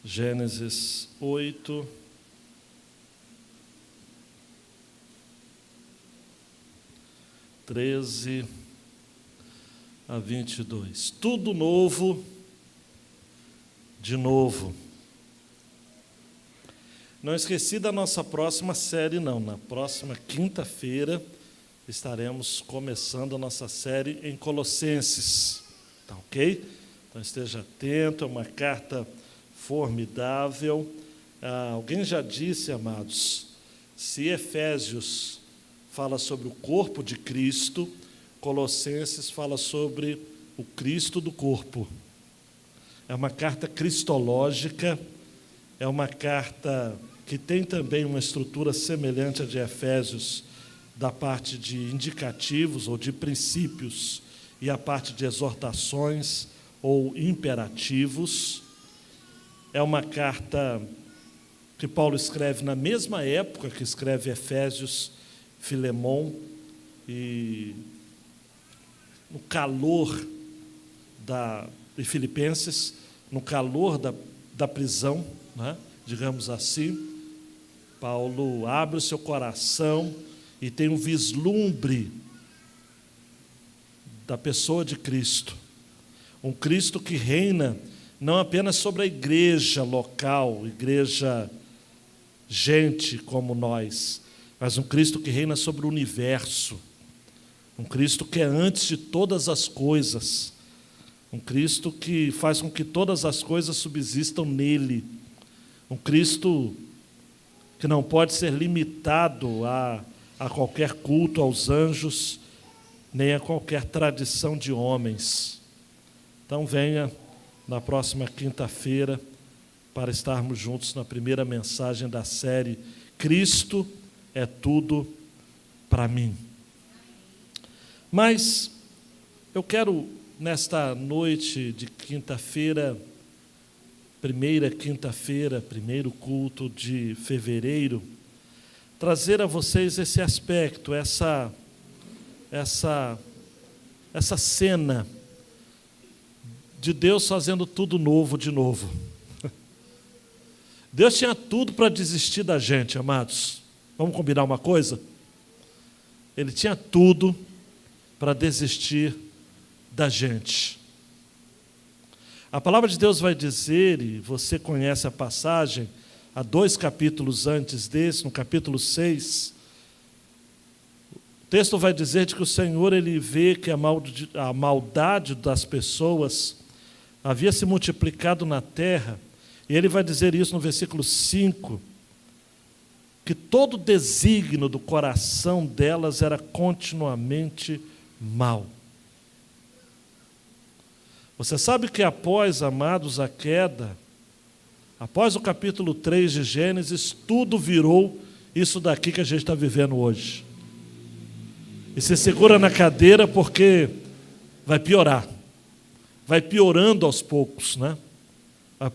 Gênesis 8, (13 a 22). Tudo novo, de novo. Não esqueci da nossa próxima série, não. Na próxima quinta-feira estaremos começando a nossa série em Colossenses. Tá ok? Então esteja atento, é uma carta formidável. Alguém já disse, amados, se Efésios fala sobre o corpo de Cristo, Colossenses fala sobre o Cristo do corpo. É uma carta cristológica, é uma carta que tem também uma estrutura semelhante à de Efésios, da parte de indicativos ou de princípios e a parte de exortações ou imperativos. É uma carta que Paulo escreve na mesma época que escreve Efésios, Filemon, e no calor de Filipenses, no calor da prisão, né, digamos assim. Paulo abre o seu coração e tem um vislumbre da pessoa de Cristo. Um Cristo que reina não apenas sobre a igreja local, igreja gente como nós, mas um Cristo que reina sobre o universo. Um Cristo que é antes de todas as coisas. Um Cristo que faz com que todas as coisas subsistam nele. Um Cristo que não pode ser limitado a qualquer culto aos anjos, nem a qualquer tradição de homens. Então venha na próxima quinta-feira para estarmos juntos na primeira mensagem da série Cristo é tudo para mim. Mas eu quero, nesta noite de quinta-feira, primeira quinta-feira, primeiro culto de fevereiro, trazer a vocês esse aspecto, essa cena de Deus fazendo tudo novo de novo. Deus tinha tudo para desistir da gente, amados. Vamos combinar uma coisa? Ele tinha tudo para desistir da gente. A palavra de Deus vai dizer, e você conhece a passagem, há 2 capítulos antes desse, no capítulo 6, o texto vai dizer de que o Senhor, ele vê que a maldade das pessoas havia se multiplicado na terra, e ele vai dizer isso no versículo 5, que todo desígnio do coração delas era continuamente mau. Você sabe que após, amados, a queda, após o capítulo 3 de Gênesis, tudo virou isso daqui que a gente está vivendo hoje. E se segura na cadeira porque vai piorar. Vai piorando aos poucos, né? Vai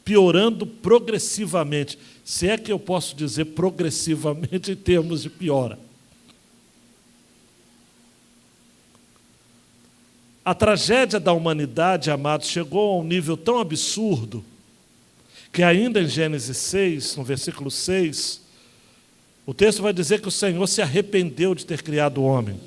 piorando progressivamente. Se é que eu posso dizer progressivamente em termos de piora. A tragédia da humanidade, amados, chegou a um nível tão absurdo que ainda em Gênesis 6, no versículo 6, o texto vai dizer que o Senhor se arrependeu de ter criado o homem.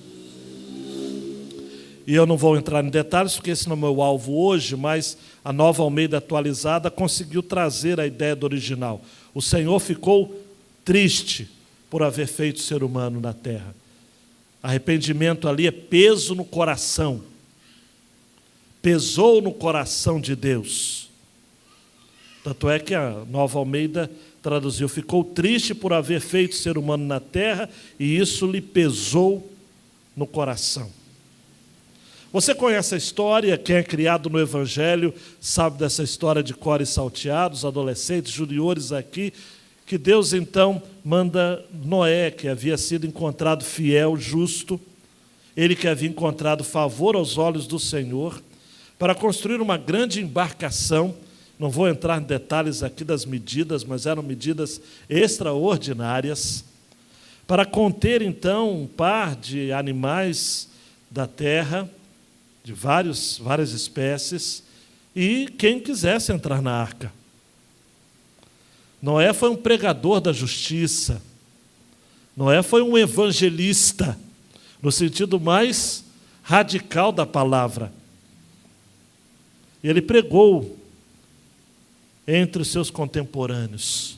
E eu não vou entrar em detalhes, porque esse não é o meu alvo hoje, mas a Nova Almeida atualizada conseguiu trazer a ideia do original. O Senhor ficou triste por haver feito o ser humano na terra. Arrependimento ali é peso no coração. Pesou no coração de Deus. Tanto é que a Nova Almeida traduziu, ficou triste por haver feito o ser humano na terra, e isso lhe pesou no coração. Você conhece a história, quem é criado no Evangelho sabe dessa história de cor e salteado, os adolescentes, juniores aqui, que Deus então manda Noé, que havia sido encontrado fiel, justo, ele que havia encontrado favor aos olhos do Senhor, para construir uma grande embarcação. Não vou entrar em detalhes aqui das medidas, mas eram medidas extraordinárias, para conter então um par de animais da terra, de várias espécies, e quem quisesse entrar na arca. Noé foi um pregador da justiça. Noé foi um evangelista, no sentido mais radical da palavra. Ele pregou entre os seus contemporâneos.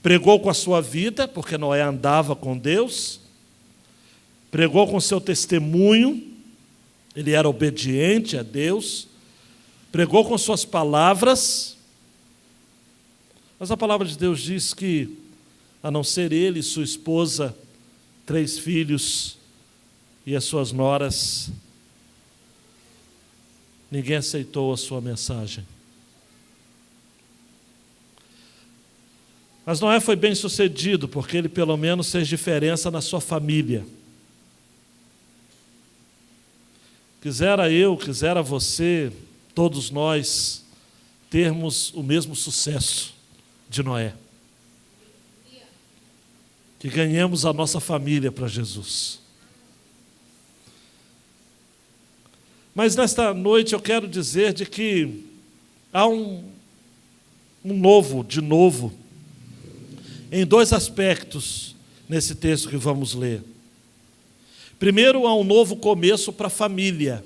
Pregou com a sua vida, porque Noé andava com Deus. Pregou com o seu testemunho, ele era obediente a Deus. Pregou com suas palavras. Mas a palavra de Deus diz que, a não ser ele e sua esposa, 3 filhos e as suas noras, ninguém aceitou a sua mensagem. Mas Noé foi bem sucedido, porque ele pelo menos fez diferença na sua família. Quisera eu, quisera você, todos nós, termos o mesmo sucesso de Noé. Que ganhemos a nossa família para Jesus. Mas nesta noite eu quero dizer de que há um novo, em 2 aspectos nesse texto que vamos ler. Primeiro, há um novo começo para a família.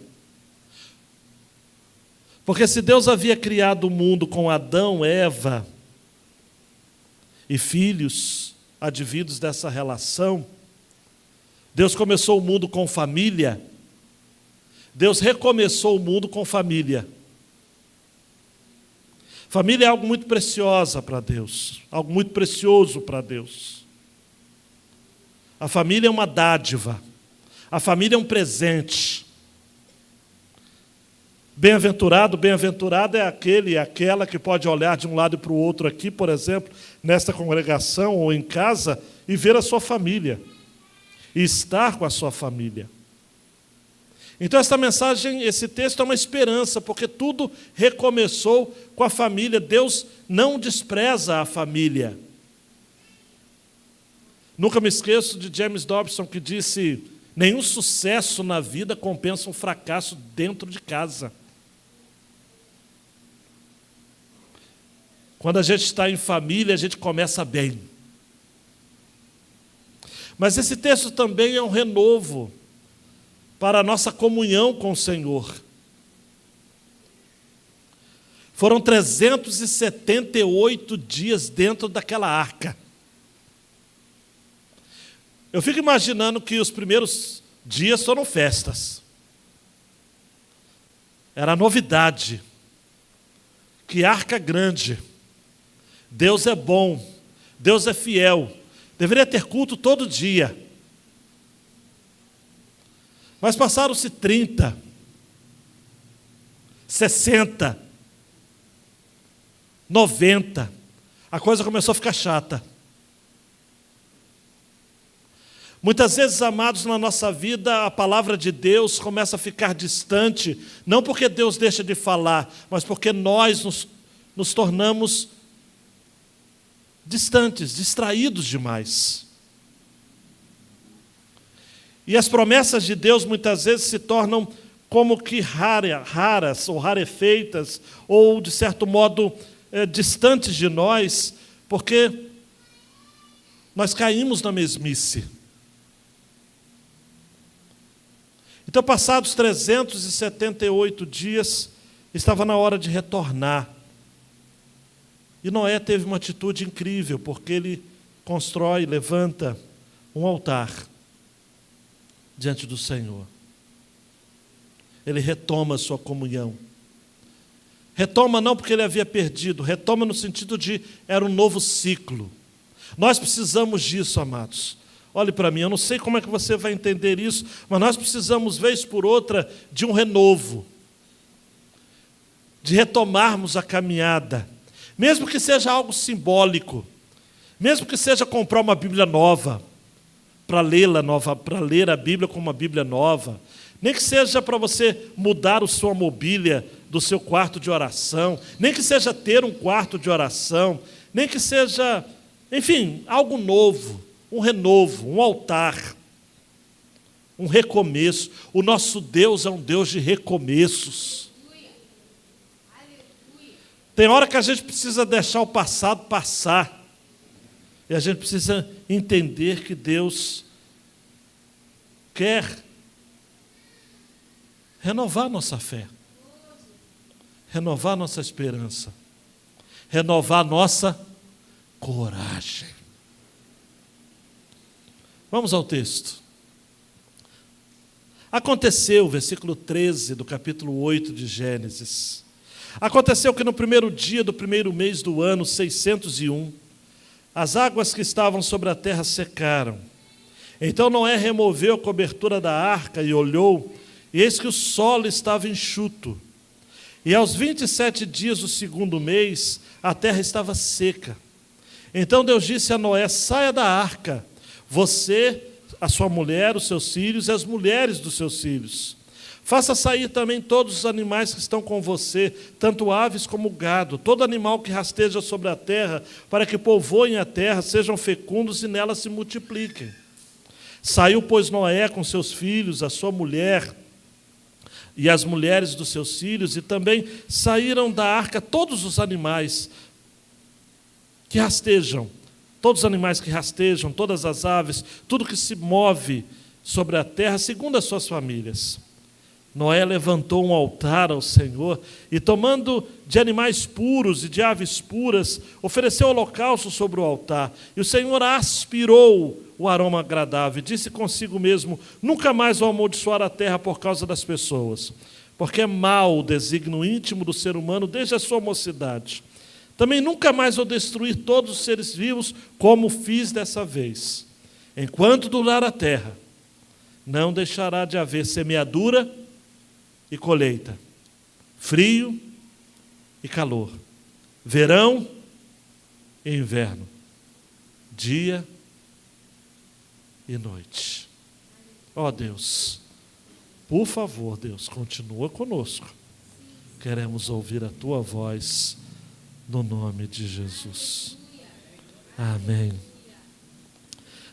Porque se Deus havia criado o mundo com Adão, Eva e filhos advindos dessa relação, Deus começou o mundo com família, Deus recomeçou o mundo com família. Família é algo muito preciosa para Deus, algo muito precioso para Deus. A família é uma dádiva, a família é um presente. Bem-aventurado, bem-aventurada é aquele e aquela que pode olhar de um lado para o outro aqui, por exemplo, nesta congregação ou em casa, e ver a sua família, e estar com a sua família. Então esta mensagem, esse texto é uma esperança, porque tudo recomeçou com a família. Deus não despreza a família. Nunca me esqueço de James Dobson, que disse: nenhum sucesso na vida compensa um fracasso dentro de casa. Quando a gente está em família, a gente começa bem. Mas esse texto também é um renovo para a nossa comunhão com o Senhor. Foram 378 dias dentro daquela arca. Eu fico imaginando que os primeiros dias foram festas. Era novidade. Que arca grande. Deus é bom. Deus é fiel. Deveria ter culto todo dia. Mas passaram-se 30, 60, 90. A coisa começou a ficar chata. Muitas vezes, amados, na nossa vida, a palavra de Deus começa a ficar distante, não porque Deus deixa de falar, mas porque nós nos tornamos distantes, distraídos demais. E as promessas de Deus muitas vezes se tornam como que raras ou rarefeitas, ou de certo modo distantes de nós, porque nós caímos na mesmice. Então, passados 378 dias, estava na hora de retornar. E Noé teve uma atitude incrível, porque ele constrói, levanta um altar diante do Senhor. Ele retoma a sua comunhão. Retoma não porque ele havia perdido, retoma no sentido de era um novo ciclo. Nós precisamos disso, amados. Olhe para mim, eu não sei como é que você vai entender isso, mas nós precisamos, vez por outra, de um renovo, de retomarmos a caminhada, mesmo que seja algo simbólico, mesmo que seja comprar uma Bíblia nova, para lê-la nova, para ler a Bíblia com uma Bíblia nova, nem que seja para você mudar a sua mobília do seu quarto de oração, nem que seja ter um quarto de oração, nem que seja, enfim, algo novo, um renovo, um altar, um recomeço. O nosso Deus é um Deus de recomeços. Tem hora que a gente precisa deixar o passado passar E a gente precisa entender que Deus quer renovar nossa fé, renovar nossa esperança, renovar nossa coragem. Vamos ao texto. Aconteceu, versículo 13 do capítulo 8 de Gênesis. Aconteceu que no primeiro dia do primeiro mês do ano 601, as águas que estavam sobre a terra secaram. Então Noé removeu a cobertura da arca e olhou, e eis que o solo estava enxuto. E aos 27 dias do segundo mês, a terra estava seca. Então Deus disse a Noé: saia da arca, você, a sua mulher, os seus filhos e as mulheres dos seus filhos. Faça sair também todos os animais que estão com você, tanto aves como gado, todo animal que rasteja sobre a terra, para que povoem a terra, sejam fecundos e nela se multipliquem. Saiu, pois, Noé com seus filhos, a sua mulher e as mulheres dos seus filhos, e também saíram da arca todos os animais que rastejam, todos os animais que rastejam, todas as aves, tudo que se move sobre a terra, segundo as suas famílias. Noé levantou um altar ao Senhor e, tomando de animais puros e de aves puras, ofereceu holocausto sobre o altar. E o Senhor aspirou o aroma agradável e disse consigo mesmo: nunca mais vou amaldiçoar a terra por causa das pessoas, porque é mau o desígnio íntimo do ser humano desde a sua mocidade. Também nunca mais vou destruir todos os seres vivos, como fiz dessa vez. Enquanto durar a terra, não deixará de haver semeadura e colheita, frio e calor, verão e inverno, dia e noite. Ó Deus, por favor, Deus, continua conosco. Queremos ouvir a Tua voz, no nome de Jesus. Amém.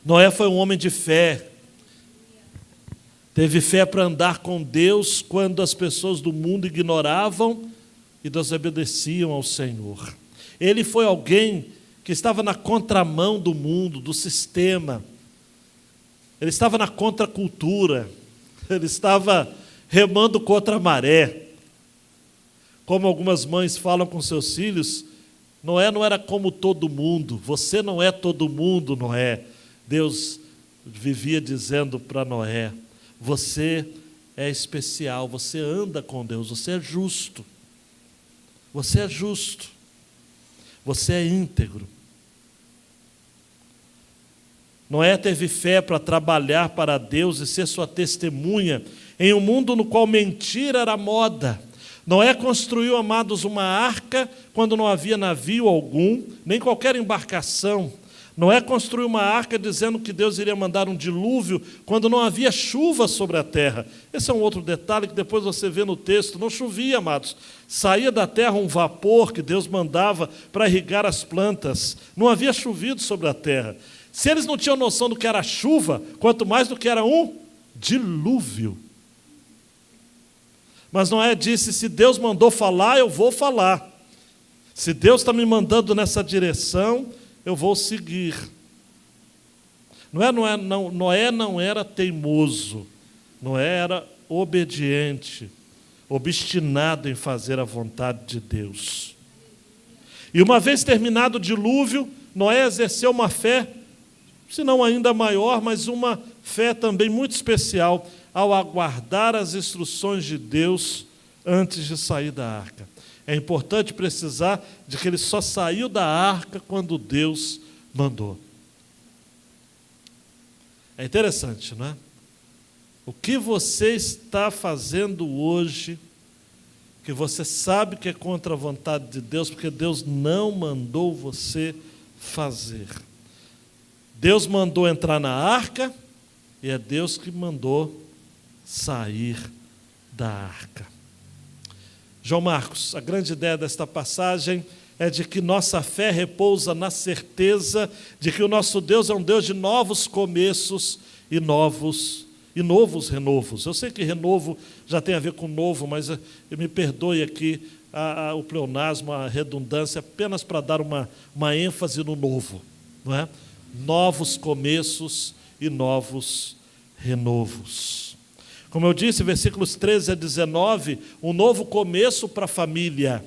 Noé foi um homem de fé. Teve fé para andar com Deus quando as pessoas do mundo ignoravam e desobedeciam ao Senhor. Ele foi alguém que estava na contramão do mundo, do sistema. Ele estava na contracultura. Ele estava remando contra a maré. Como algumas mães falam com seus filhos, Noé não era como todo mundo. Você não é todo mundo, Noé. Deus vivia dizendo para Noé: você é especial, você anda com Deus, você é justo. Você é justo. Você é íntegro. Noé teve fé para trabalhar para Deus e ser sua testemunha em um mundo no qual mentira era moda. Noé construiu, amados, uma arca quando não havia navio algum, nem qualquer embarcação. Noé construiu uma arca dizendo que Deus iria mandar um dilúvio quando não havia chuva sobre a terra. Esse é um outro detalhe que depois você vê no texto. Não chovia, amados. Saía da terra um vapor que Deus mandava para irrigar as plantas. Não havia chovido sobre a terra. Se eles não tinham noção do que era chuva, quanto mais do que era um dilúvio. Mas Noé disse: se Deus mandou falar, eu vou falar. Se Deus está me mandando nessa direção, eu vou seguir. Noé não era teimoso. Noé era obediente, obstinado em fazer a vontade de Deus. E uma vez terminado o dilúvio, Noé exerceu uma fé, se não ainda maior, mas uma fé também muito especial, ao aguardar as instruções de Deus antes de sair da arca. É importante precisar de que ele só saiu da arca quando Deus mandou. É interessante, não é? O que você está fazendo hoje, que você sabe que é contra a vontade de Deus, porque Deus não mandou você fazer. Deus mandou entrar na arca e é Deus que mandou sair da arca. João Marcos, a grande ideia desta passagem é de que nossa fé repousa na certeza de que o nosso Deus é um Deus de novos começos e novos renovos. Eu sei que renovo já tem a ver com novo, mas me perdoe aqui o pleonasmo, a redundância, apenas para dar uma ênfase no novo, não é? novos começos e novos renovos. Como eu disse, versículos 13 a 19, um novo começo para a família.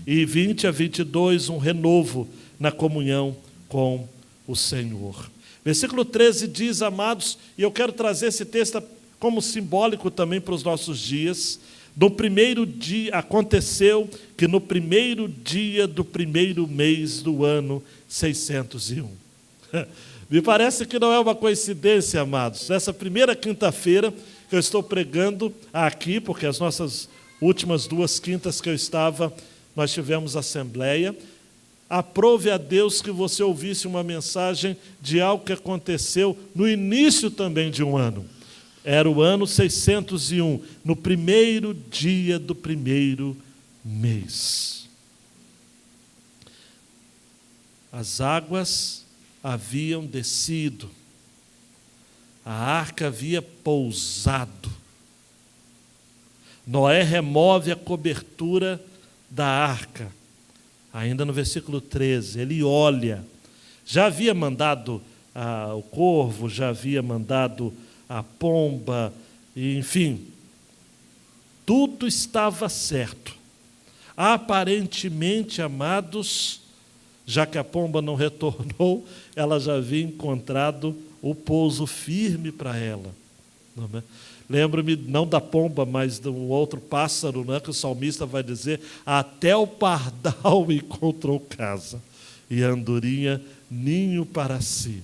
E 20 a 22, um renovo na comunhão com o Senhor. Versículo 13 diz, amados, e eu quero trazer esse texto como simbólico também para os nossos dias. No primeiro dia, aconteceu que no primeiro dia do primeiro mês do ano 601. Me parece que não é uma coincidência, amados. Nessa primeira quinta-feira que eu estou pregando aqui, porque as nossas últimas 2 quintas que eu estava, nós tivemos assembleia. Aprove a Deus que você ouvisse uma mensagem de algo que aconteceu no início também de um ano. Era o ano 601, no primeiro dia do primeiro mês. As águas haviam descido, a arca havia pousado. Noé remove a cobertura da arca. Ainda no versículo 13, ele olha. Já havia mandado o corvo, já havia mandado a pomba, enfim, tudo estava certo. Aparentemente, amados, já que a pomba não retornou, ela já havia encontrado o pouso firme para ela. Não é? Lembro-me, não da pomba, mas de um outro pássaro, né, que o salmista vai dizer, até o pardal encontrou casa, e a andorinha ninho para si.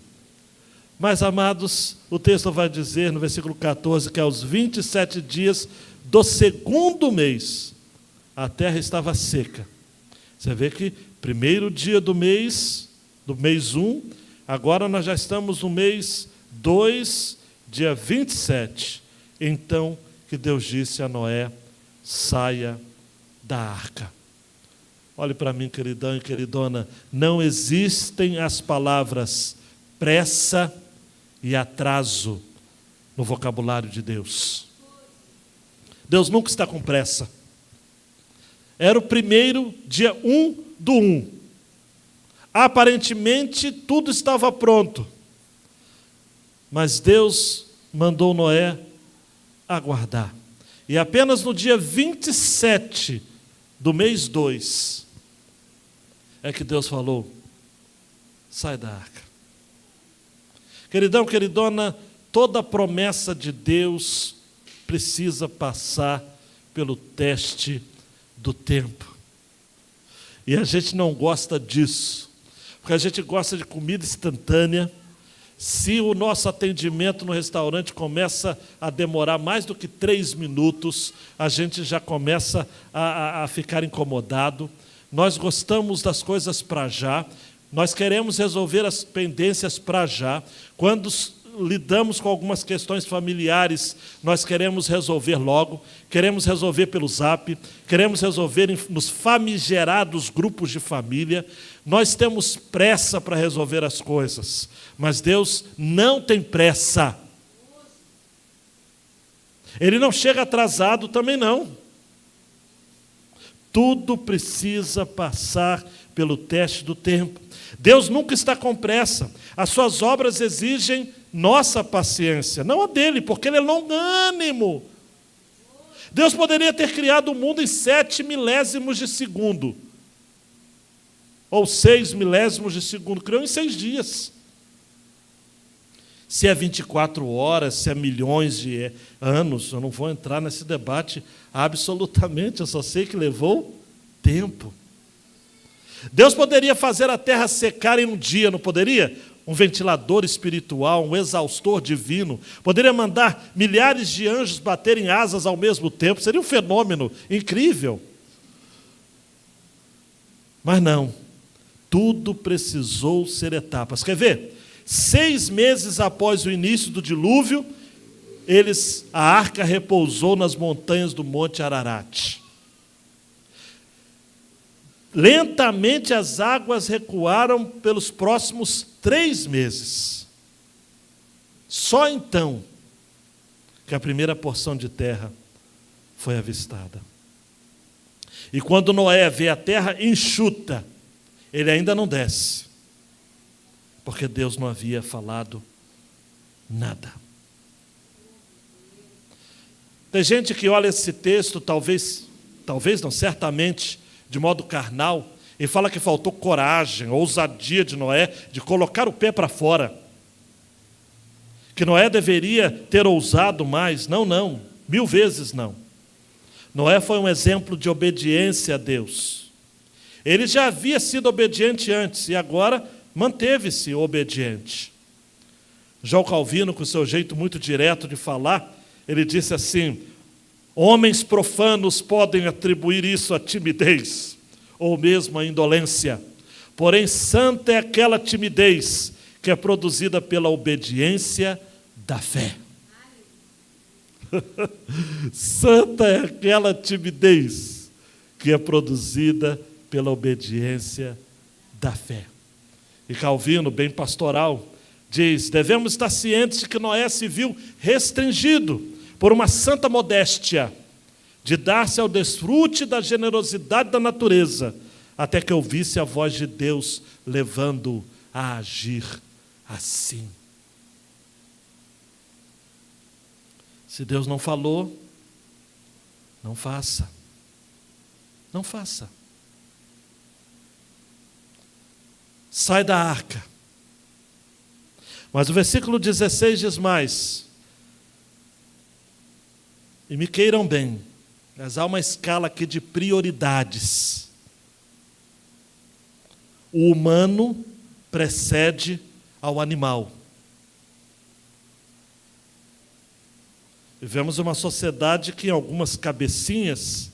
Mas, amados, o texto vai dizer no versículo 14 que aos 27 dias do segundo mês, a terra estava seca. Você vê que primeiro dia do mês 1, agora nós já estamos no mês 2, dia 27. Então que Deus disse a Noé, saia da arca. Olhe para mim, queridão e queridona, não existem as palavras pressa e atraso no vocabulário de Deus. Deus nunca está com pressa. Era o primeiro dia 1 do 1. Aparentemente tudo estava pronto. Mas Deus mandou Noé aguardar. E apenas no dia 27 do mês 2 é que Deus falou, sai da arca. Queridão, queridona, toda promessa de Deus precisa passar pelo teste do tempo. E a gente não gosta disso, porque a gente gosta de comida instantânea. Se o nosso atendimento no restaurante começa a demorar mais do que 3 minutos, a gente já começa a ficar incomodado. Nós gostamos das coisas para já, nós queremos resolver as pendências para já. Quando lidamos com algumas questões familiares, nós queremos resolver logo, queremos resolver pelo Zap, queremos resolver nos famigerados grupos de família. Nós temos pressa para resolver as coisas, mas Deus não tem pressa. Ele não chega atrasado também não. Tudo precisa passar pelo teste do tempo. Deus nunca está com pressa. As suas obras exigem nossa paciência, não a dele, porque ele é longânimo. Deus poderia ter criado o mundo em 7 milésimos de segundo, ou 6 milésimos de segundo, criou em 6 dias. Se é 24 horas, se é milhões de anos, eu não vou entrar nesse debate absolutamente, eu só sei que levou tempo. Deus poderia fazer a terra secar em um dia, não poderia? Um ventilador espiritual, um exaustor divino, poderia mandar milhares de anjos baterem asas ao mesmo tempo, seria um fenômeno incrível. Mas não, tudo precisou ser etapas. Quer ver? 6 meses após o início do dilúvio, a arca repousou nas montanhas do Monte Ararat. Lentamente as águas recuaram pelos próximos 3 meses. Só então que a primeira porção de terra foi avistada. E quando Noé vê a terra enxuta, ele ainda não desce. porque Deus não havia falado nada. Tem gente que olha esse texto, talvez não, certamente, de modo carnal, e fala que faltou coragem, ousadia de Noé, de colocar o pé para fora. Que Noé deveria ter ousado mais. Não, 1000 vezes não. Noé foi um exemplo de obediência a Deus. Ele já havia sido obediente antes, e agora manteve-se obediente. João Calvino, com seu jeito muito direto de falar, ele disse assim: homens profanos podem atribuir isso à timidez, ou mesmo à indolência. Porém, santa é aquela timidez que é produzida pela obediência da fé. Santa é aquela timidez que é produzida pela obediência da fé. E Calvino, bem pastoral, diz: devemos estar cientes de que Noé se viu restringido por uma santa modéstia, de dar-se ao desfrute da generosidade da natureza, até que ouvisse a voz de Deus levando-o a agir assim. Se Deus não falou, não faça. Não faça. Sai da arca. Mas o versículo 16 diz mais: e me queiram bem, mas há uma escala aqui de prioridades. O humano precede ao animal. Vivemos uma sociedade que em algumas cabecinhas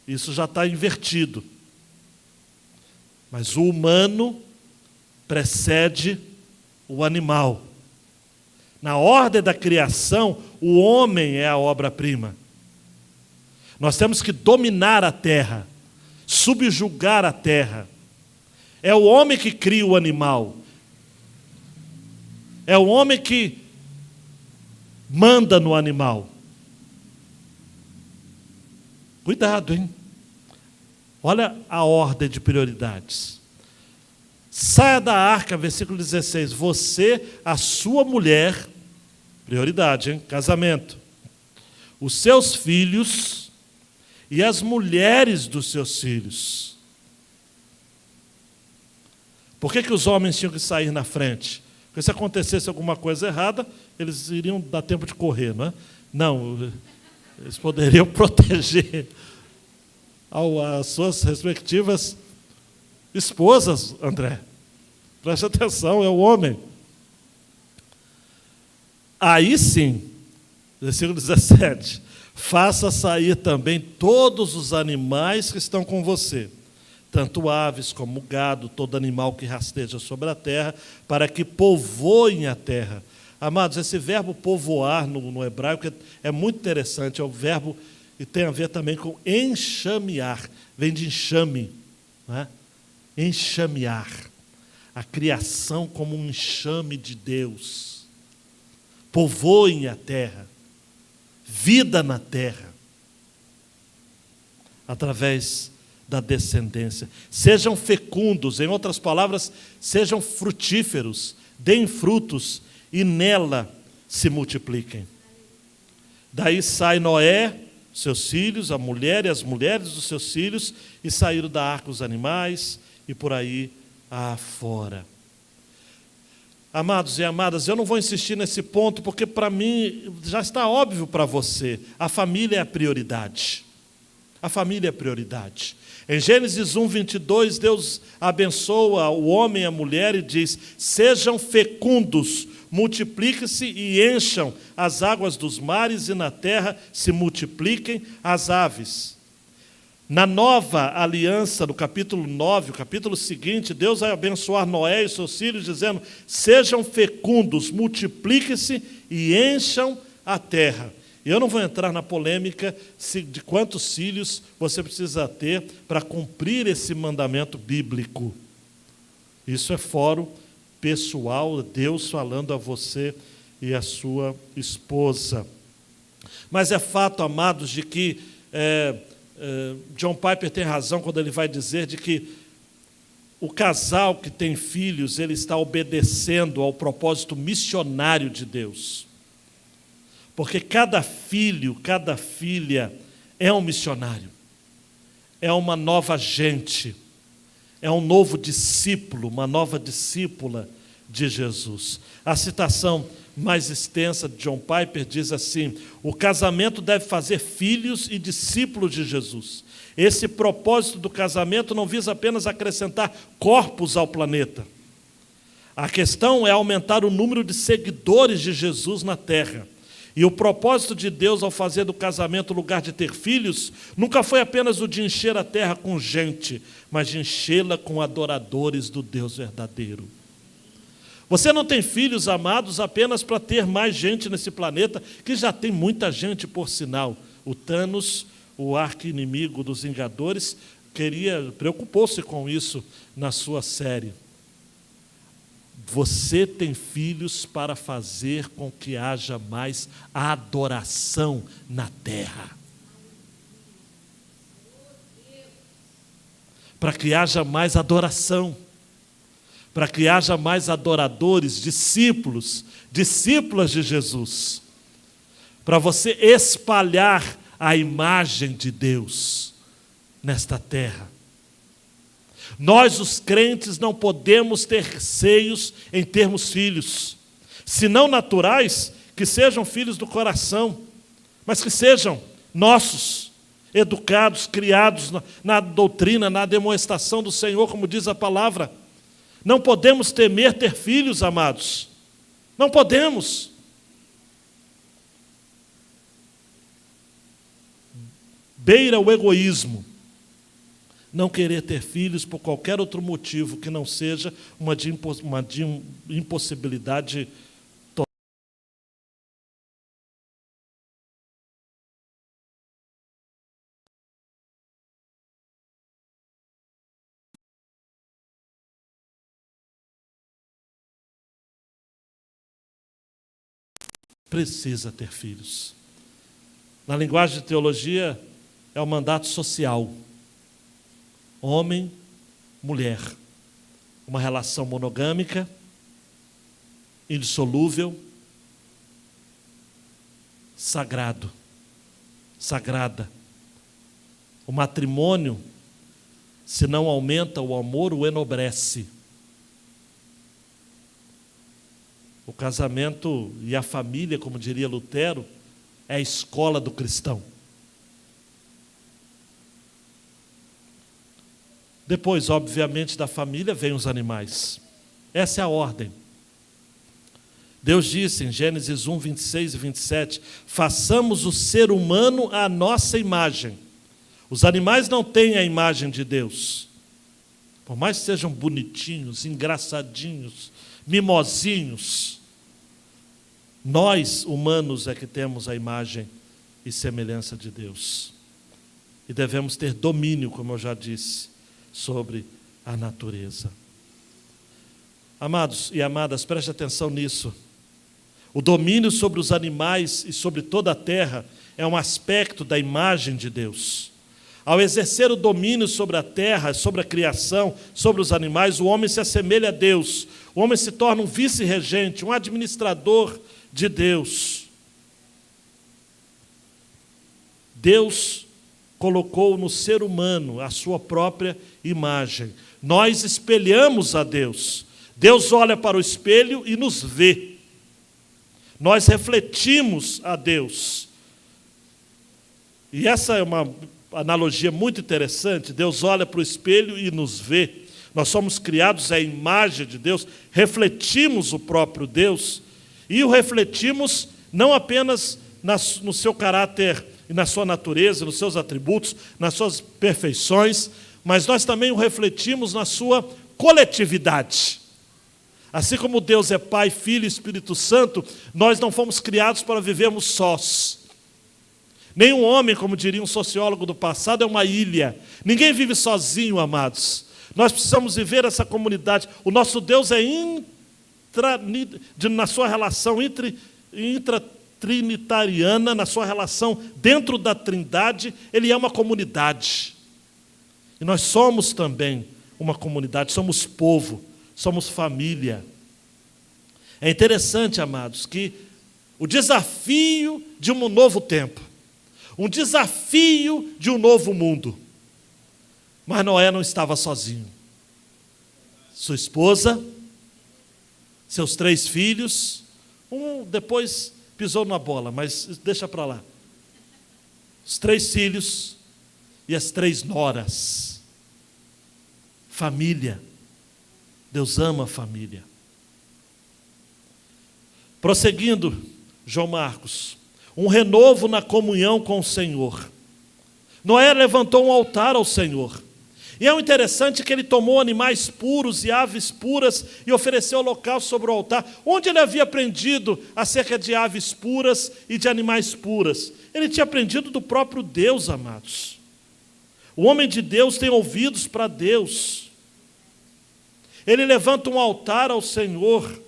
isso já está invertido. Mas o humano precede o animal. Na ordem da criação, o homem é a obra-prima. Nós temos que dominar a terra, subjugar a terra. É o homem que cria o animal. É o homem que manda no animal. Cuidado, hein? Olha a ordem de prioridades. Saia da arca, versículo 16. Você, a sua mulher, prioridade, hein? Casamento. Os seus filhos e as mulheres dos seus filhos. Por que os homens tinham que sair na frente? Porque se acontecesse alguma coisa errada, eles iriam dar tempo de correr, não é? Não, eles poderiam proteger as suas respectivas esposas, André. Preste atenção, é o homem. Aí sim, versículo 17, faça sair também todos os animais que estão com você, tanto aves como gado, todo animal que rasteja sobre a terra, para que povoem a terra. Amados, esse verbo povoar no hebraico é muito interessante, é o verbo que tem a ver também com enxamear, vem de enxame, não é? Enxamear, a criação como um enxame de Deus. Povoem a terra, vida na terra, através da descendência. Sejam fecundos, em outras palavras, sejam frutíferos, deem frutos e nela se multipliquem. Daí sai Noé, seus filhos, a mulher e as mulheres dos seus filhos, e saíram da arca os animais, e por aí afora. Amados e amadas, eu não vou insistir nesse ponto, porque para mim já está óbvio para você, a família é a prioridade. A família é a prioridade. Em Gênesis 1:22, Deus abençoa o homem e a mulher e diz: sejam fecundos, multipliquem-se e encham as águas dos mares, e na terra se multipliquem as aves. Na nova aliança, no capítulo 9, o capítulo seguinte, Deus vai abençoar Noé e seus filhos, dizendo: sejam fecundos, multipliquem-se e encham a terra. Eu não vou entrar na polêmica de quantos filhos você precisa ter para cumprir esse mandamento bíblico. Isso é fórum pessoal, Deus falando a você e a sua esposa. Mas é fato, amados, de que John Piper tem razão quando ele vai dizer de que o casal que tem filhos, ele está obedecendo ao propósito missionário de Deus. Porque cada filho, cada filha é um missionário, é uma nova gente, é um novo discípulo, uma nova discípula de Jesus. A citação mais extensa de John Piper diz assim: o casamento deve fazer filhos e discípulos de Jesus. Esse propósito do casamento não visa apenas acrescentar corpos ao planeta. A questão é aumentar o número de seguidores de Jesus na terra. E o propósito de Deus ao fazer do casamento lugar de ter filhos nunca foi apenas o de encher a terra com gente, mas de enchê-la com adoradores do Deus verdadeiro. Você não tem filhos, amados, apenas para ter mais gente nesse planeta, que já tem muita gente, por sinal. O Thanos, o arqui-inimigo dos Vingadores, preocupou-se com isso na sua série. Você tem filhos para fazer com que haja mais adoração na terra. Para que haja mais adoração. Para que haja mais adoradores, discípulos, discípulas de Jesus. Para você espalhar a imagem de Deus nesta terra. Nós, os crentes, não podemos ter receios em termos filhos. Se não naturais, que sejam filhos do coração, mas que sejam nossos, educados, criados na doutrina, na demonstração do Senhor, como diz a palavra. Não podemos temer ter filhos, amados. Não podemos. Beira o egoísmo. Não querer ter filhos por qualquer outro motivo que não seja uma de impossibilidade total. Precisa ter filhos. Na linguagem de teologia, é o mandato social. Homem, mulher, uma relação monogâmica, indissolúvel, sagrado, sagrada. O matrimônio, se não aumenta o amor, o enobrece. O casamento e a família, como diria Lutero, é a escola do cristão. Depois, obviamente, da família, vêm os animais. Essa é a ordem. Deus disse em Gênesis 1, 26 e 27, façamos o ser humano à nossa imagem. Os animais não têm a imagem de Deus. Por mais que sejam bonitinhos, engraçadinhos, mimosinhos, nós, humanos, é que temos a imagem e semelhança de Deus. E devemos ter domínio, como eu já disse, sobre a natureza. Amados e amadas, preste atenção nisso. O domínio sobre os animais e sobre toda a terra é um aspecto da imagem de Deus. Ao exercer o domínio sobre a terra, sobre a criação, sobre os animais, o homem se assemelha a Deus. O homem se torna um vice-regente, um administrador de Deus. Deus colocou no ser humano a sua própria imagem. Nós espelhamos a Deus. Deus olha para o espelho e nos vê. Nós refletimos a Deus. E essa é uma analogia muito interessante. Deus olha para o espelho e nos vê. Nós somos criados à imagem de Deus, refletimos o próprio Deus, e o refletimos não apenas no seu caráter e na sua natureza, nos seus atributos, nas suas perfeições, mas nós também o refletimos na sua coletividade. Assim como Deus é Pai, Filho e Espírito Santo, nós não fomos criados para vivermos sós. Nenhum homem, como diria um sociólogo do passado, é uma ilha. Ninguém vive sozinho, amados. Nós precisamos viver essa comunidade. O nosso Deus é na sua relação intratrinitariana, na sua relação dentro da Trindade, Ele é uma comunidade. E nós somos também uma comunidade, somos povo, somos família. É interessante, amados, que o desafio de um novo tempo, um desafio de um novo mundo. Mas Noé não estava sozinho. Sua esposa, seus 3 filhos, um depois pisou na bola, mas deixa para lá. Os 3 filhos e as 3 noras. Família. Deus ama a família. Prosseguindo, João Marcos, um renovo na comunhão com o Senhor. Noé levantou um altar ao Senhor. E é interessante que ele tomou animais puros e aves puras e ofereceu holocausto sobre o altar. Onde ele havia aprendido acerca de aves puras e de animais puras? Ele tinha aprendido do próprio Deus, amados. O homem de Deus tem ouvidos para Deus. Ele levanta um altar ao Senhor.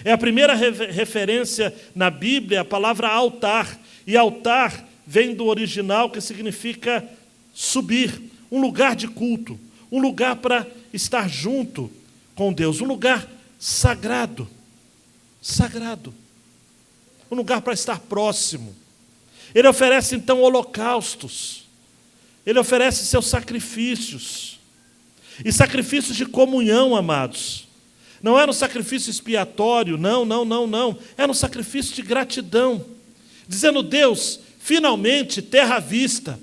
É a primeira referência na Bíblia, a palavra altar. E altar vem do original, que significa subir, um lugar de culto, um lugar para estar junto com Deus, um lugar sagrado, sagrado, um lugar para estar próximo. Ele oferece então holocaustos, ele oferece seus sacrifícios, e sacrifícios de comunhão, amados. Não era um sacrifício expiatório, não. Era um sacrifício de gratidão. Dizendo, Deus, finalmente, terra à vista,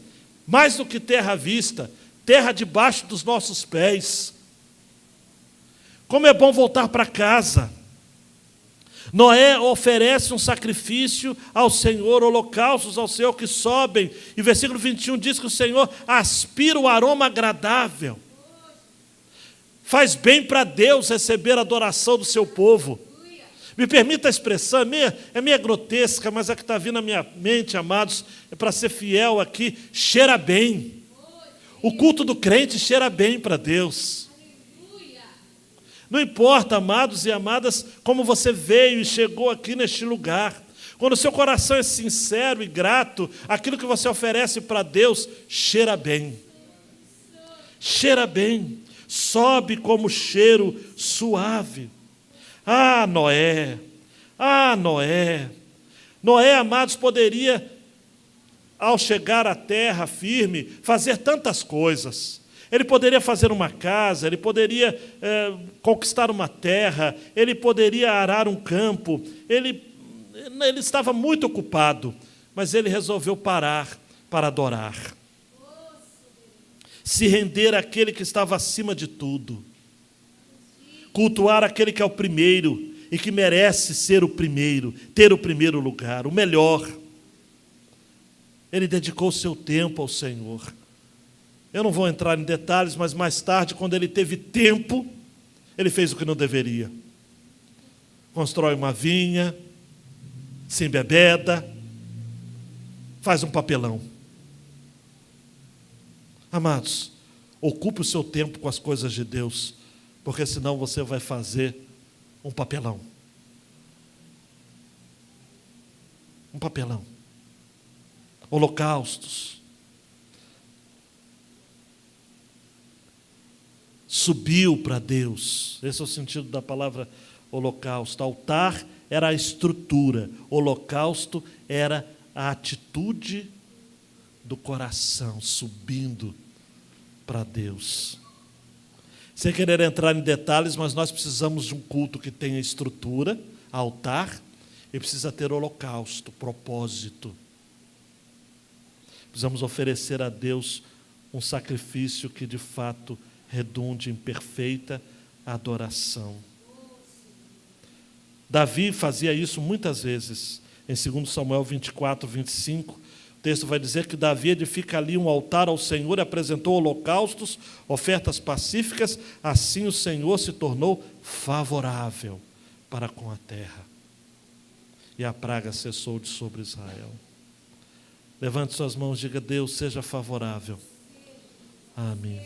mais do que terra à vista, terra debaixo dos nossos pés. Como é bom voltar para casa. Noé oferece um sacrifício ao Senhor, holocaustos ao Senhor que sobem. E versículo 21 diz que o Senhor aspira o aroma agradável. Faz bem para Deus receber a adoração do seu povo. Me permita a expressão, é meio grotesca, mas é que está vindo à minha mente, amados, é para ser fiel aqui, cheira bem. O culto do crente cheira bem para Deus. Não importa, amados e amadas, como você veio e chegou aqui neste lugar. Quando o seu coração é sincero e grato, aquilo que você oferece para Deus cheira bem. Cheira bem. Sobe como cheiro suave. Ah, Noé! Ah, Noé! Noé, amados, poderia, ao chegar à terra firme, fazer tantas coisas. Ele poderia fazer uma casa, ele poderia conquistar uma terra, ele poderia arar um campo. Ele estava muito ocupado, mas ele resolveu parar para adorar. Se render àquele que estava acima de tudo. Cultuar aquele que é o primeiro e que merece ser o primeiro, ter o primeiro lugar, o melhor. Ele dedicou seu tempo ao Senhor. Eu não vou entrar em detalhes, mas mais tarde, quando ele teve tempo, ele fez o que não deveria. Constrói uma vinha, se embebeda, faz um papelão. Amados, ocupe o seu tempo com as coisas de Deus, porque senão você vai fazer um papelão. Um papelão. Holocaustos. Subiu para Deus. Esse é o sentido da palavra holocausto. Altar era a estrutura, holocausto era a atitude do coração subindo para Deus. Sem querer entrar em detalhes, mas nós precisamos de um culto que tenha estrutura, altar, e precisa ter holocausto, propósito. Precisamos oferecer a Deus um sacrifício que de fato redunde em perfeita adoração. Davi fazia isso muitas vezes. Em 2 Samuel 24, 25, o texto vai dizer que Davi edifica ali um altar ao Senhor e apresentou holocaustos, ofertas pacíficas. Assim o Senhor se tornou favorável para com a terra. E a praga cessou de sobre Israel. Levante suas mãos e diga: Deus, seja favorável. Amém.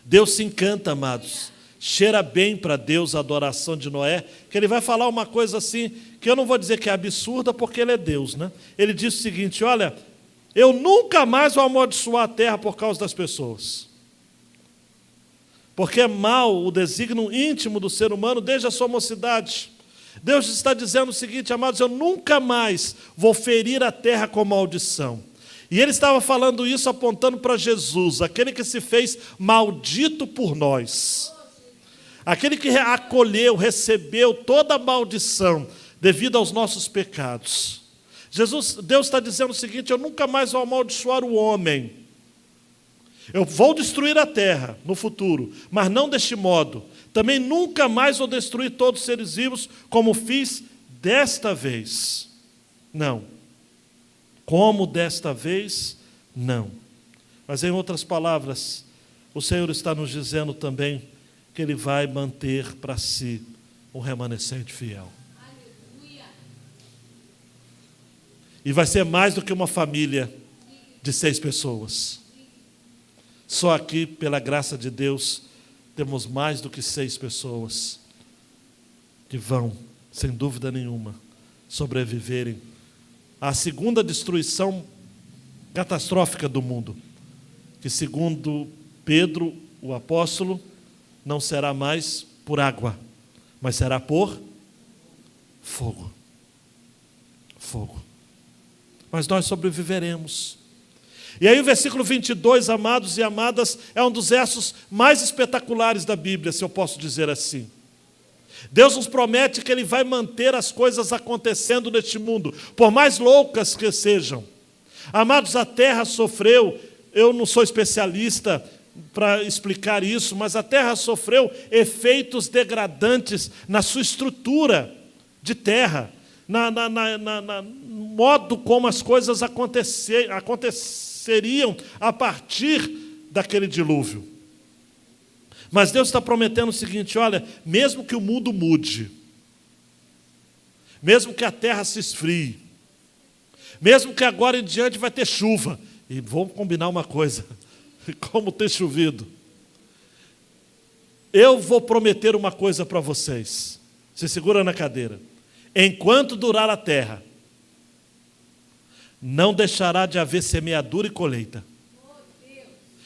Deus se encanta, amados. Cheira bem para Deus a adoração de Noé, que ele vai falar uma coisa assim, que eu não vou dizer que é absurda, porque ele é Deus, né? Ele diz o seguinte: olha, eu nunca mais vou amaldiçoar a terra por causa das pessoas. porque é mal o desígnio íntimo do ser humano desde a sua mocidade. Deus está dizendo o seguinte, amados, eu nunca mais vou ferir a terra com maldição. E ele estava falando isso apontando para Jesus, aquele que se fez maldito por nós. Aquele que acolheu, recebeu toda a maldição devido aos nossos pecados. Deus está dizendo o seguinte, eu nunca mais vou amaldiçoar o homem. Eu vou destruir a terra no futuro, mas não deste modo. Também nunca mais vou destruir todos os seres vivos, como fiz desta vez. Não. Como desta vez, não. Mas, em outras palavras, o Senhor está nos dizendo também que Ele vai manter para si um remanescente fiel. Aleluia. E vai ser mais do que uma família de 6 pessoas. Só aqui, pela graça de Deus, temos mais do que 6 pessoas que vão, sem dúvida nenhuma, sobreviverem à segunda destruição catastrófica do mundo, que, segundo Pedro, o apóstolo, não será mais por água, mas será por fogo. Fogo. Mas nós sobreviveremos. E aí o versículo 22, amados e amadas, é um dos versos mais espetaculares da Bíblia, se eu posso dizer assim. Deus nos promete que Ele vai manter as coisas acontecendo neste mundo, por mais loucas que sejam. Amados, a terra sofreu, eu não sou especialista para explicar isso, mas a terra sofreu efeitos degradantes na sua estrutura de terra, no modo como as coisas aconteceriam a partir daquele dilúvio. Mas Deus está prometendo o seguinte, olha, mesmo que o mundo mude, mesmo que a terra se esfrie, mesmo que agora em diante vai ter chuva, e vamos combinar uma coisa, como ter chovido, eu vou prometer uma coisa para vocês, se segura na cadeira, enquanto durar a terra, não deixará de haver semeadura e colheita.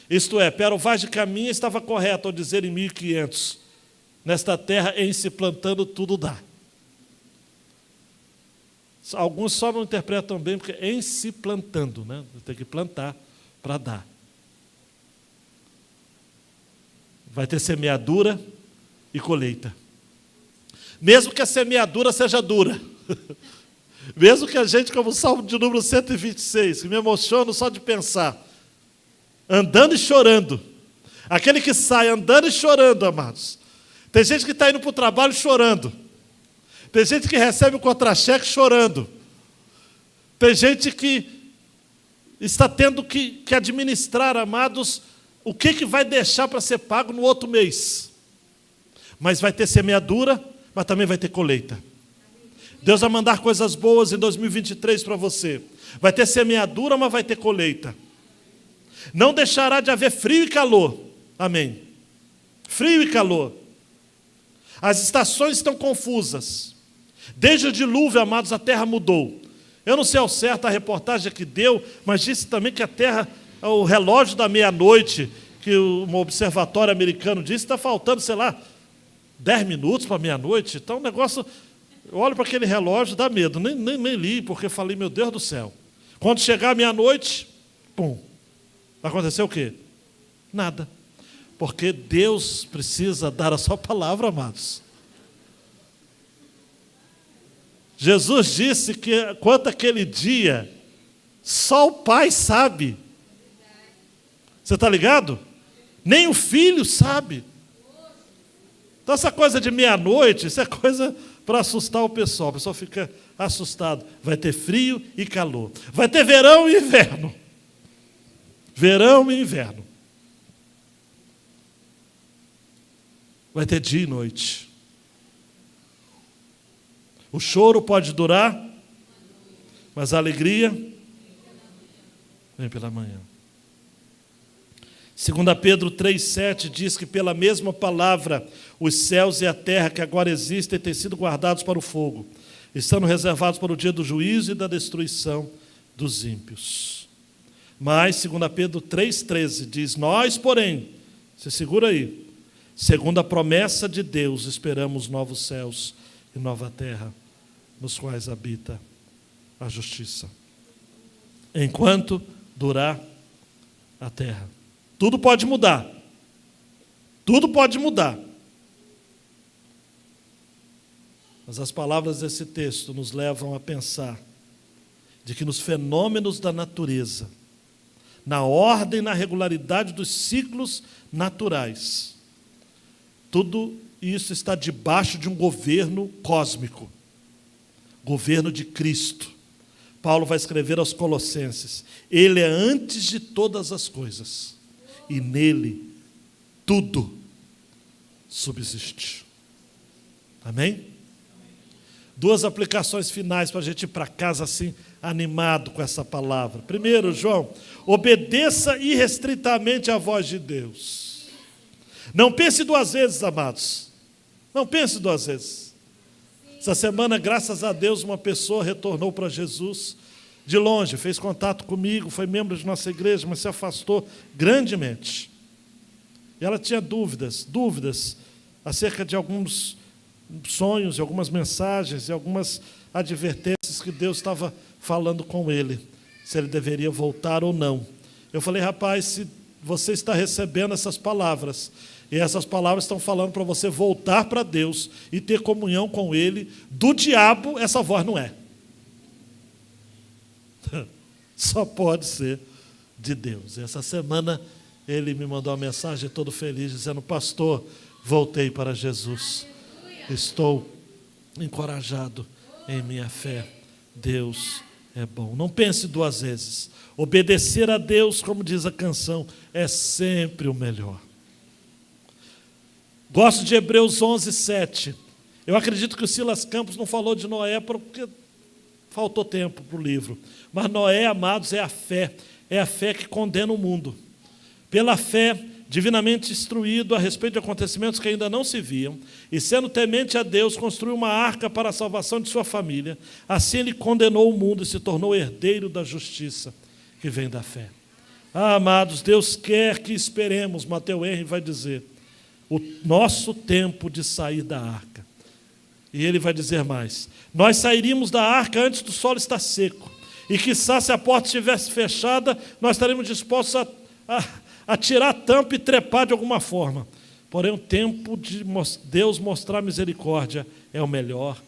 Isto é, Pero Vaz de Caminha estava correto ao dizer em 1500, nesta terra em se plantando tudo dá. Alguns só não interpretam bem, porque em se plantando, né? Tem que plantar para dar. Vai ter semeadura e colheita. Mesmo que a semeadura seja dura. Mesmo que a gente, como o Salmo de número 126, que me emociono só de pensar, andando e chorando. Aquele que sai andando e chorando, amados. Tem gente que está indo para o trabalho chorando. Tem gente que recebe o contra-cheque chorando. Tem gente que está tendo que administrar, amados, o que vai deixar para ser pago no outro mês. Mas vai ter semeadura, mas também vai ter colheita. Deus vai mandar coisas boas em 2023 para você. Vai ter semeadura, mas vai ter colheita. Não deixará de haver frio e calor. Amém. Frio e calor. As estações estão confusas. Desde o dilúvio, amados, a terra mudou. Eu não sei ao certo a reportagem que deu, mas disse também que a terra, o relógio da meia-noite, que um observatório americano disse, está faltando, sei lá, 10 minutos para meia-noite. Então o negócio, eu olho para aquele relógio, dá medo. Nem li, porque falei, meu Deus do céu. Quando chegar a meia-noite, pum. Vai acontecer o quê? Nada. Porque Deus precisa dar a sua palavra, amados. Jesus disse que quanto àquele dia, só o Pai sabe. Você está ligado? Nem o Filho sabe. Então essa coisa de meia-noite, isso é coisa para assustar o pessoal. O pessoal fica assustado. Vai ter frio e calor. Vai ter verão e inverno. Verão e inverno. Vai ter dia e noite. O choro pode durar, mas a alegria vem pela manhã. 2 Pedro 3,7 diz que pela mesma palavra os céus e a terra que agora existem têm sido guardados para o fogo, estando reservados para o dia do juízo e da destruição dos ímpios. Mas 2 Pedro 3,13 diz, nós, porém, se segura aí, Segundo a promessa de Deus, esperamos novos céus e nova terra, nos quais habita a justiça. Enquanto durar a terra. Tudo pode mudar. Tudo pode mudar. Mas as palavras desse texto nos levam a pensar de que nos fenômenos da natureza, na ordem e na regularidade dos ciclos naturais, tudo isso está debaixo de um governo cósmico, governo de Cristo. Paulo vai escrever aos Colossenses: Ele é antes de todas as coisas, e nele tudo subsiste. Amém? Duas aplicações finais para a gente ir para casa assim, animado com essa palavra. Primeiro, João, obedeça irrestritamente à voz de Deus. Não pense duas vezes, amados. Não pense duas vezes. Essa semana, graças a Deus, uma pessoa retornou para Jesus de longe, fez contato comigo, foi membro de nossa igreja, mas se afastou grandemente. E ela tinha dúvidas acerca de alguns sonhos, e algumas mensagens, e algumas advertências que Deus estava falando com ele, se ele deveria voltar ou não. Eu falei: rapaz, se você está recebendo essas palavras, e essas palavras estão falando para você voltar para Deus e ter comunhão com Ele, do diabo essa voz não é. Só pode ser de Deus. Essa semana ele me mandou uma mensagem todo feliz, dizendo: pastor, voltei para Jesus. Estou encorajado em minha fé. Deus é bom. Não pense duas vezes. Obedecer a Deus, como diz a canção, é sempre o melhor. Gosto de Hebreus 11:7. Eu acredito que o Silas Campos não falou de Noé porque faltou tempo para o livro. Mas Noé, amados, é a fé que condena o mundo. Pela fé, divinamente instruído a respeito de acontecimentos que ainda não se viam, e sendo temente a Deus, construiu uma arca para a salvação de sua família. Assim ele condenou o mundo e se tornou herdeiro da justiça que vem da fé. Amados, Deus quer que esperemos, Mateus Henry vai dizer, o nosso tempo de sair da arca. E ele vai dizer mais: nós sairíamos da arca antes do solo estar seco, e quiçá se a porta estivesse fechada, nós estaríamos dispostos a tirar a tampa e trepar de alguma forma. Porém, o tempo de Deus mostrar misericórdia é o melhor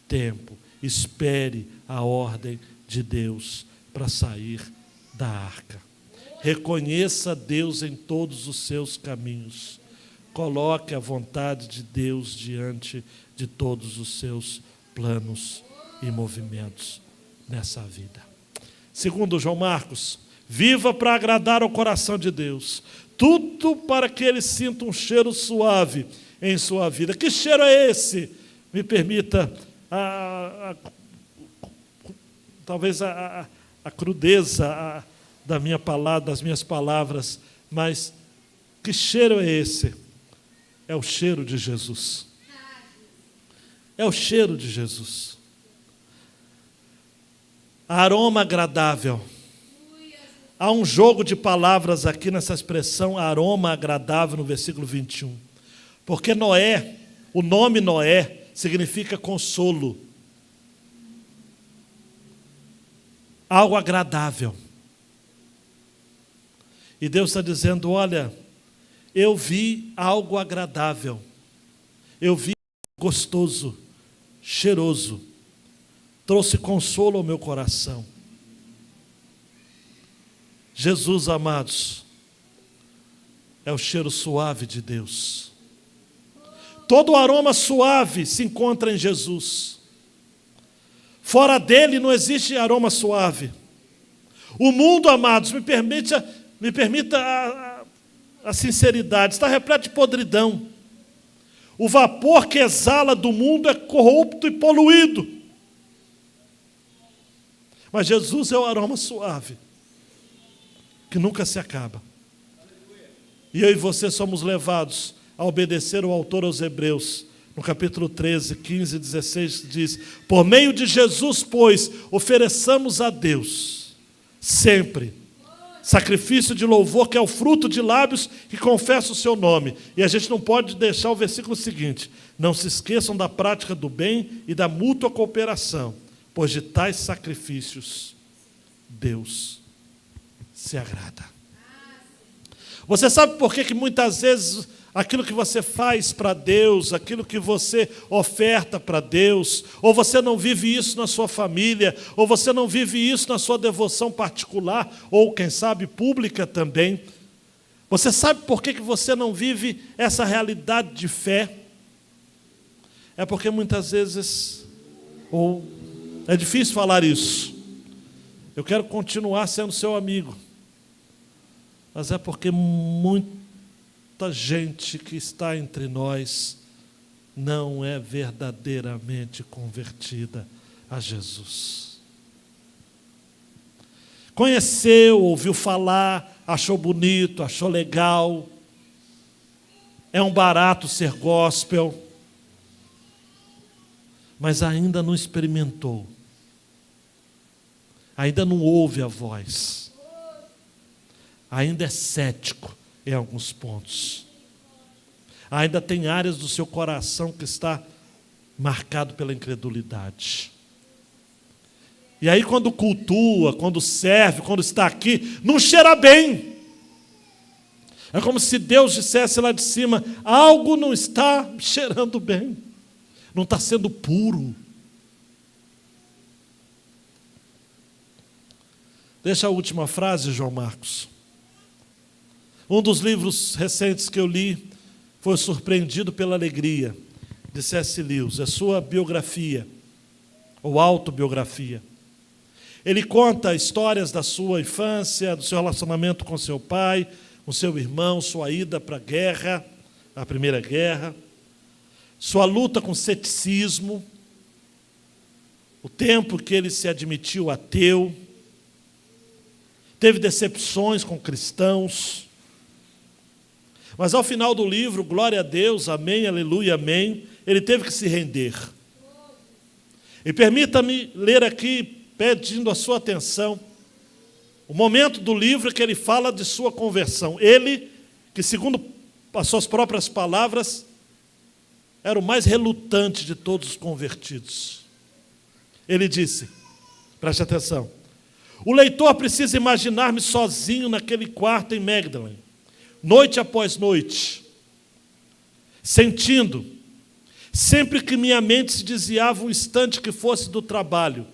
tempo. Espere a ordem de Deus para sair da arca. Reconheça Deus em todos os seus caminhos. Coloque a vontade de Deus diante de todos os seus planos e movimentos nessa vida. Segundo João Marcos, viva para agradar ao coração de Deus. Tudo para que Ele sinta um cheiro suave em sua vida. Que cheiro é esse? Me permita talvez a crudeza da minha palavra, das minhas palavras, mas que cheiro é esse? É o cheiro de Jesus. É o cheiro de Jesus. Aroma agradável. Há um jogo de palavras aqui nessa expressão aroma agradável no versículo 21. Porque Noé, o nome Noé, significa consolo. Algo agradável. E Deus está dizendo: olha, eu vi algo agradável. Eu vi gostoso, cheiroso. Trouxe consolo ao meu coração. Jesus, amados, é o cheiro suave de Deus. Todo aroma suave se encontra em Jesus. Fora dele não existe aroma suave. O mundo, amados, me permita a sinceridade, está repleto de podridão. O vapor que exala do mundo é corrupto e poluído. Mas Jesus é o aroma suave, que nunca se acaba. E eu e você somos levados a obedecer o autor aos Hebreus. No capítulo 13, 15 e 16 diz: por meio de Jesus, pois, ofereçamos a Deus sempre Sacrifício de louvor, que é o fruto de lábios que confessam o seu nome. E a gente não pode deixar o versículo seguinte: não se esqueçam da prática do bem e da mútua cooperação, pois de tais sacrifícios Deus se agrada. Você sabe por que muitas vezes aquilo que você faz para Deus, aquilo que você oferta para Deus, ou você não vive isso na sua família, ou você não vive isso na sua devoção particular, ou quem sabe pública também? Você sabe por que você não vive essa realidade de fé? É porque muitas vezes, ou é difícil falar isso, eu quero continuar sendo seu amigo, mas é porque muita gente que está entre nós não é verdadeiramente convertida a Jesus. Conheceu, ouviu falar, achou bonito, achou legal, é um barato ser gospel, mas ainda não experimentou, ainda não ouve a voz, ainda é cético em alguns pontos, ainda tem áreas do seu coração que está marcado pela incredulidade. E aí quando cultua, quando serve, quando está aqui, não cheira bem. É como se Deus dissesse lá de cima: algo não está cheirando bem, não está sendo puro. Deixa a última frase, João Marcos. Um dos livros recentes que eu li foi Surpreendido pela Alegria, de C.S. Lewis, a sua biografia, ou autobiografia. Ele conta histórias da sua infância, do seu relacionamento com seu pai, com seu irmão, sua ida para a guerra, a Primeira Guerra, sua luta com ceticismo, o tempo que ele se admitiu ateu, teve decepções com cristãos, mas ao final do livro, glória a Deus, amém, aleluia, amém, ele teve que se render. E permita-me ler aqui, pedindo a sua atenção, o momento do livro que ele fala de sua conversão. Ele, que segundo as suas próprias palavras, era o mais relutante de todos os convertidos. Ele disse, preste atenção: o leitor precisa imaginar-me sozinho naquele quarto em Magdalene, noite após noite, sentindo, sempre que minha mente se desviava um instante que fosse do trabalho,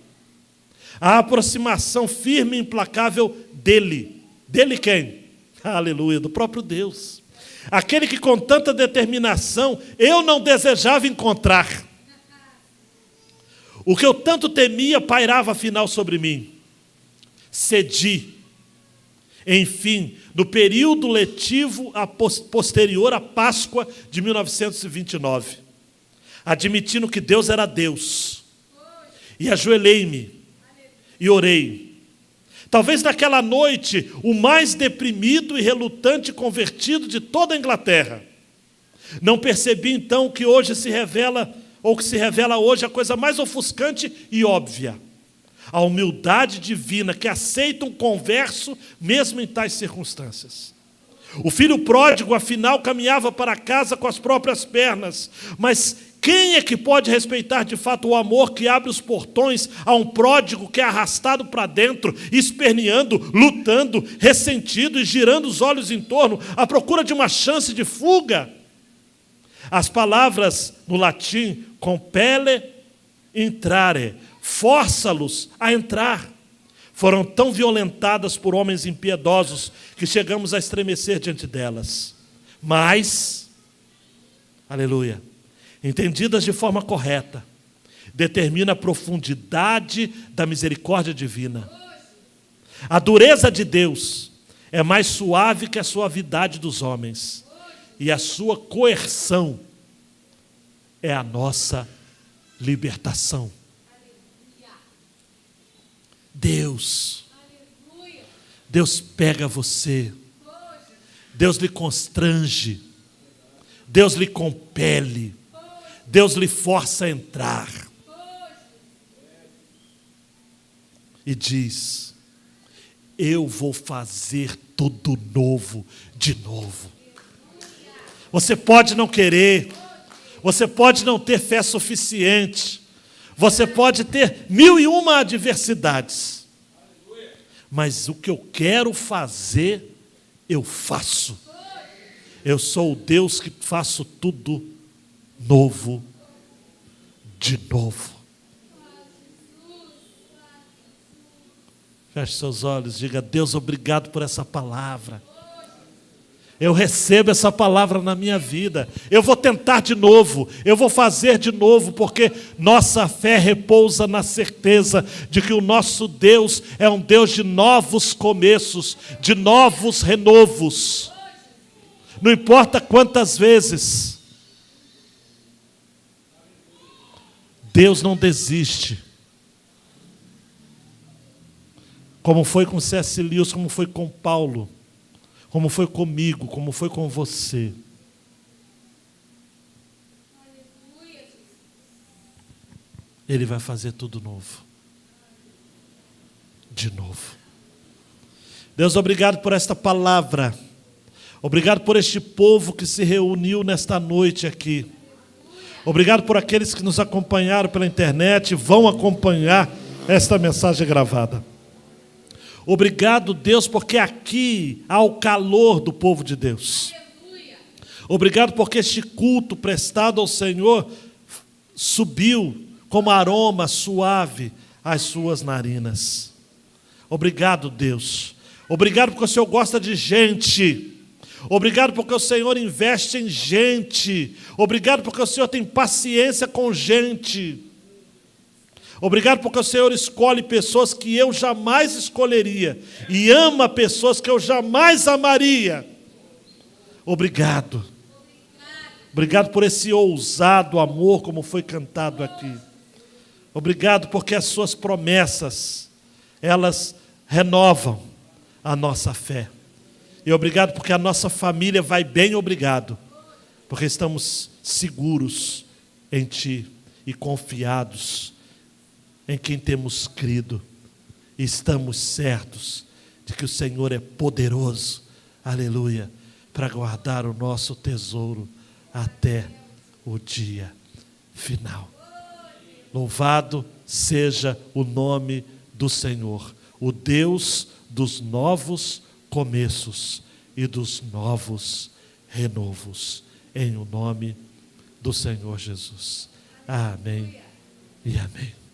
a aproximação firme e implacável dele. Dele quem? Aleluia, do próprio Deus. Aquele que com tanta determinação eu não desejava encontrar. O que eu tanto temia pairava afinal sobre mim. Cedi. Enfim, no período letivo posterior à Páscoa de 1929, admitindo que Deus era Deus, e ajoelhei-me e orei. Talvez naquela noite, o mais deprimido e relutante convertido de toda a Inglaterra. Não percebi então que hoje se revela, ou que se revela hoje, a coisa mais ofuscante e óbvia: a humildade divina que aceita um converso mesmo em tais circunstâncias. O filho pródigo, afinal, caminhava para casa com as próprias pernas, mas quem é que pode respeitar de fato o amor que abre os portões a um pródigo que é arrastado para dentro, esperneando, lutando, ressentido e girando os olhos em torno, à procura de uma chance de fuga? As palavras no latim, compele intrare, força-los a entrar, foram tão violentadas por homens impiedosos que chegamos a estremecer diante delas. Mas, aleluia, entendidas de forma correta, determina a profundidade da misericórdia divina. A dureza de Deus é mais suave que a suavidade dos homens, e a sua coerção é a nossa libertação. Deus pega você, Deus lhe constrange, Deus lhe compele, Deus lhe força a entrar e diz: eu vou fazer tudo novo de novo. Você pode não querer, você pode não ter fé suficiente, você pode ter 1001 adversidades, mas o que eu quero fazer, eu faço. Eu sou o Deus que faço tudo novo de novo. Feche seus olhos, diga: Deus, obrigado por essa palavra. Eu recebo essa palavra na minha vida. Eu vou tentar de novo, eu vou fazer de novo, porque nossa fé repousa na certeza de que o nosso Deus é um Deus de novos começos, de novos renovos. Não importa quantas vezes, Deus não desiste. Como foi com C.S. Lewis, como foi com Paulo, como foi comigo, como foi com você. Ele vai fazer tudo novo. De novo. Deus, obrigado por esta palavra. Obrigado por este povo que se reuniu nesta noite aqui. Obrigado por aqueles que nos acompanharam pela internet e vão acompanhar esta mensagem gravada. Obrigado, Deus, porque aqui há o calor do povo de Deus. Obrigado porque este culto prestado ao Senhor subiu como aroma suave às suas narinas. Obrigado, Deus. Obrigado porque o Senhor gosta de gente. Obrigado porque o Senhor investe em gente. Obrigado porque o Senhor tem paciência com gente. Obrigado porque o Senhor escolhe pessoas que eu jamais escolheria e ama pessoas que eu jamais amaria. Obrigado. Obrigado por esse ousado amor como foi cantado aqui. Obrigado porque as suas promessas, elas renovam a nossa fé. E obrigado porque a nossa família vai bem, obrigado, porque estamos seguros em Ti e confiados em quem temos crido. E estamos certos de que o Senhor é poderoso, aleluia, para guardar o nosso tesouro até o dia final. Louvado seja o nome do Senhor, o Deus dos novos começos e dos novos renovos, em o nome do Senhor Jesus. Amém e amém.